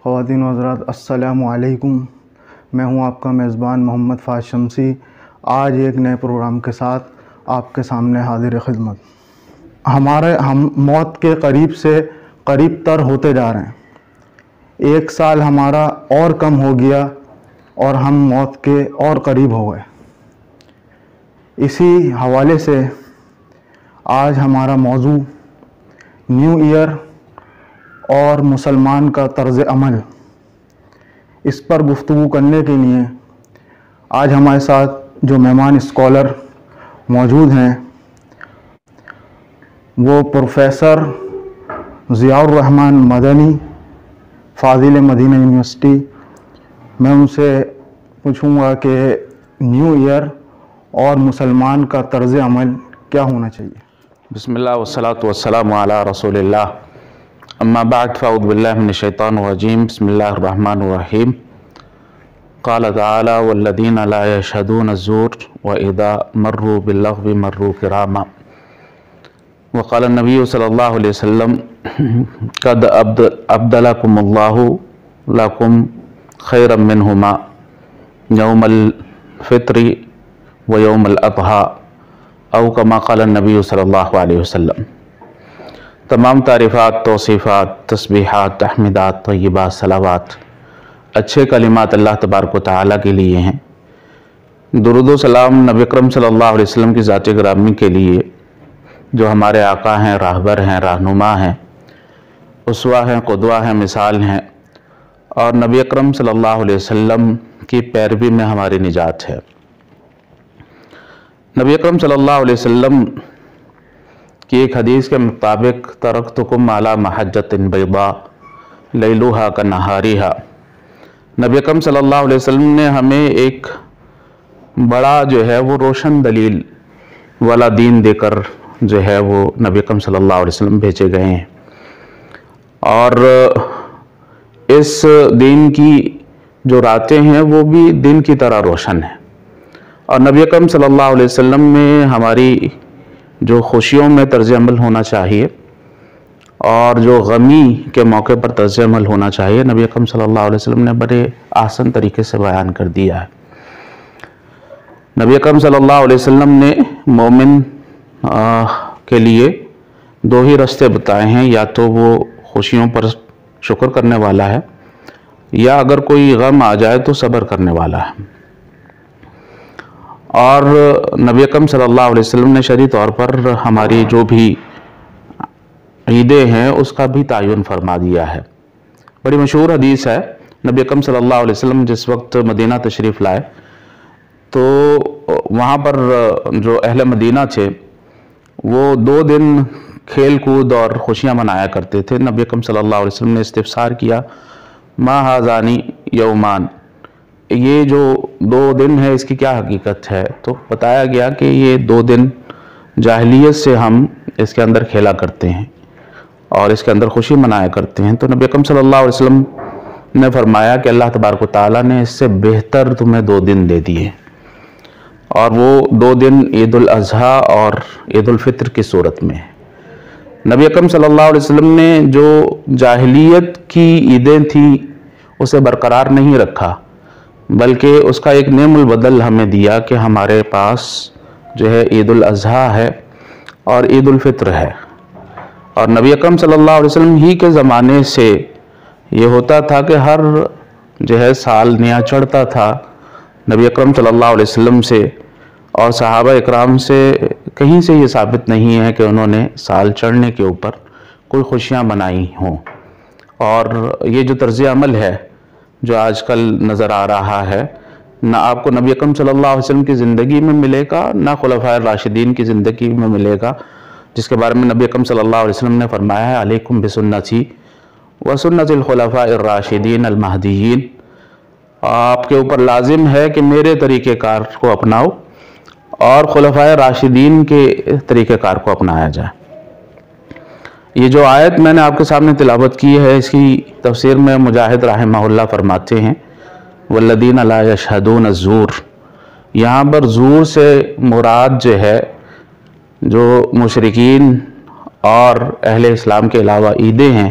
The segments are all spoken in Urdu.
خواتین و حضرات السلام علیکم، میں ہوں آپ کا میزبان محمد فاضل شمسی۔ آج ایک نئے پروگرام کے ساتھ آپ کے سامنے حاضر خدمت۔ ہم موت کے قریب سے قریب تر ہوتے جا رہے ہیں۔ ایک سال ہمارا اور کم ہو گیا اور ہم موت کے اور قریب ہو گئے۔ اسی حوالے سے آج ہمارا موضوع نیو ایئر اور مسلمان کا طرز عمل، اس پر گفتگو کرنے کے لیے آج ہمارے ساتھ جو مہمان اسکالر موجود ہیں وہ پروفیسر ضیاء الرحمن مدنی، فاضل مدینہ یونیورسٹی۔ میں ان سے پوچھوں گا کہ نیو ایئر اور مسلمان کا طرز عمل کیا ہونا چاہیے۔ بسم اللہ والصلاة والسلام علی رسول اللہ، اما بعد فاعوذ باللہ من الشیطان الرجیم، بسم اللہ الرحمن الرحیم۔ قال تعالی والذین لا یشہدون الزور واذا مروا باللغو مروا کراما۔ وقال النبی صلی اللہ علیہ وسلم قد ابدلکم اللہ لکم خیرا منہما یوم الفطر و یوم الاضحیٰ او کما قال النبی صلی اللہ علیہ وسلم۔ تمام تعریفات، توصیفات، تسبیحات، تحمیدات، طیبات، صلوات، اچھے کلمات اللہ تبارک و تعالیٰ کے لیے ہیں۔ درود و سلام نبی اکرم صلی اللہ علیہ وسلم کی ذات گرامی کے لیے، جو ہمارے آقا ہیں، راہبر ہیں، رہنما ہیں، اسوہ ہیں، قدوہ ہیں، مثال ہیں، اور نبی اکرم صلی اللہ علیہ وسلم کی پیروی میں ہماری نجات ہے۔ نبی اکرم صلی اللہ علیہ وسلم کی ایک حدیث کے مطابق ترکتکم علی محجۃ بیضاء لیلھا کنہارھا، نبی اکرم صلی اللہ علیہ وسلم نے ہمیں ایک بڑا جو ہے وہ روشن دلیل والا دین دے کر جو ہے وہ نبی اکرم صلی اللہ علیہ وسلم بھیجے گئے ہیں، اور اس دین کی جو راتیں ہیں وہ بھی دن کی طرح روشن ہیں، اور نبی اکرم صلی اللہ علیہ وسلم میں ہماری جو خوشیوں میں طرز عمل ہونا چاہیے اور جو غمی کے موقع پر طرز عمل ہونا چاہیے، نبی اکرم صلی اللہ علیہ وسلم نے بڑے آسان طریقے سے بیان کر دیا ہے۔ نبی اکرم صلی اللہ علیہ وسلم نے مومن کے لیے دو ہی راستے بتائے ہیں، یا تو وہ خوشیوں پر شکر کرنے والا ہے، یا اگر کوئی غم آ جائے تو صبر کرنے والا ہے۔ اور نبی اکرم صلی اللہ علیہ وسلم نے شرعی طور پر ہماری جو بھی عیدیں ہیں اس کا بھی تعین فرما دیا ہے۔ بڑی مشہور حدیث ہے، نبی اکرم صلی اللہ علیہ وسلم جس وقت مدینہ تشریف لائے تو وہاں پر جو اہل مدینہ تھے وہ 2 دن کھیل کود اور خوشیاں منایا کرتے تھے۔ نبی اکرم صلی اللہ علیہ وسلم نے استفسار کیا، ما ھذانی یومان، یہ جو 2 دن ہے اس کی کیا حقیقت ہے؟ تو بتایا گیا کہ یہ 2 دن جاہلیت سے ہم اس کے اندر کھیلا کرتے ہیں اور اس کے اندر خوشی منایا کرتے ہیں۔ تو نبی اکرم صلی اللہ علیہ وسلم نے فرمایا کہ اللہ تبارک و تعالیٰ نے اس سے بہتر تمہیں 2 دن دے دیے، اور وہ 2 دن عید الاضحیٰ اور عید الفطر کی صورت میں ہے۔ نبی اکرم صلی اللہ علیہ وسلم نے جو جاہلیت کی عیدیں تھیں اسے برقرار نہیں رکھا، بلکہ اس کا ایک نعم البدل ہمیں دیا کہ ہمارے پاس جو ہے عید الاضحیٰ ہے اور عید الفطر ہے۔ اور نبی اکرم صلی اللہ علیہ وسلم ہی کے زمانے سے یہ ہوتا تھا کہ ہر جو ہے سال نیا چڑھتا تھا۔ نبی اکرم صلی اللہ علیہ وسلم سے اور صحابہ اکرام سے کہیں سے یہ ثابت نہیں ہے کہ انہوں نے سال چڑھنے کے اوپر کوئی خوشیاں منائی ہوں۔ اور یہ جو طرز عمل ہے جو آج کل نظر آ رہا ہے، نہ آپ کو نبی اکرم صلی اللہ علیہ وسلم کی زندگی میں ملے گا، نہ خلفائے راشدین کی زندگی میں ملے گا، جس کے بارے میں نبی اکرم صلی اللہ علیہ وسلم نے فرمایا ہے علیکم بسنتی وسنت الخلفاء الراشدین المہدیین، آپ کے اوپر لازم ہے کہ میرے طریقہ کار کو اپناؤ اور خلفائے راشدین کے طریقہ کار کو اپنایا جائے۔ یہ جو آیت میں نے آپ کے سامنے تلاوت کی ہے، اس کی تفسیر میں مجاہد رحمہ اللہ فرماتے ہیں والذین لا یشہدون الزور، یہاں پر زور سے مراد جو ہے جو مشرکین اور اہل اسلام کے علاوہ عیدیں ہیں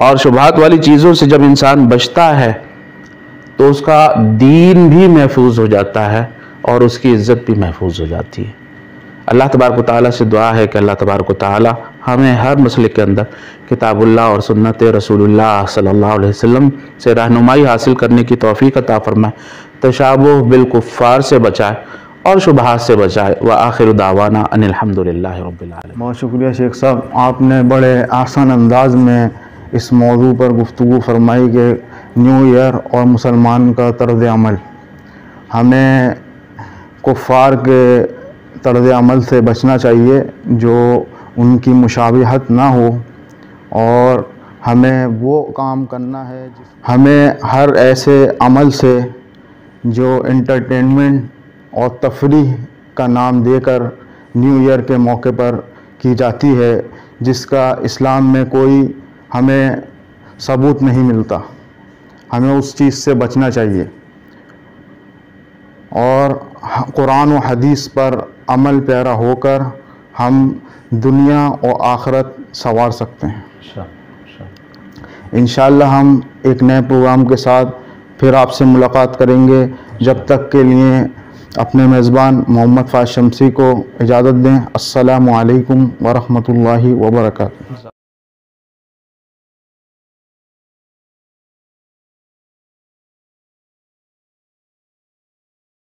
اور شبہات والی چیزوں سے جب انسان بچتا ہے تو اس کا دین بھی محفوظ ہو جاتا ہے اور اس کی عزت بھی محفوظ ہو جاتی ہے۔ اللہ تبارک و تعالیٰ سے دعا ہے کہ اللہ تبارک و تعالیٰ ہمیں ہر مسئلے کے اندر کتاب اللہ اور سنت رسول اللہ صلی اللہ علیہ وسلم سے رہنمائی حاصل کرنے کی توفیق عطا فرمائے، تشابہ بالکفار سے بچائے اور شبہات سے بچائے۔ وآخر دعوانا ان الحمدللہ رب العالمین۔ بہت شکریہ شیخ صاحب، آپ نے بڑے آسان انداز میں اس موضوع پر گفتگو فرمائی کہ نیو ایئر اور مسلمان کا طرز عمل۔ ہمیں کفار کے طرز عمل سے بچنا چاہیے جو ان کی مشابہت نہ ہو، اور ہمیں وہ کام کرنا ہے ہمیں ہر ایسے عمل سے جو انٹرٹینمنٹ اور تفریح کا نام دے کر نیو ایئر کے موقع پر کی جاتی ہے، جس کا اسلام میں کوئی ہمیں ثبوت نہیں ملتا، ہمیں اس چیز سے بچنا چاہیے اور قرآن و حدیث پر عمل پیرا ہو کر ہم دنیا و آخرت سنوار سکتے ہیں۔ انشاءاللہ ہم ایک نئے پروگرام کے ساتھ پھر آپ سے ملاقات کریں گے، جب تک کے لیے اپنے میزبان محمد فائز شمسی کو اجازت دیں۔ السلام علیکم ورحمۃ اللہ وبرکاتہ۔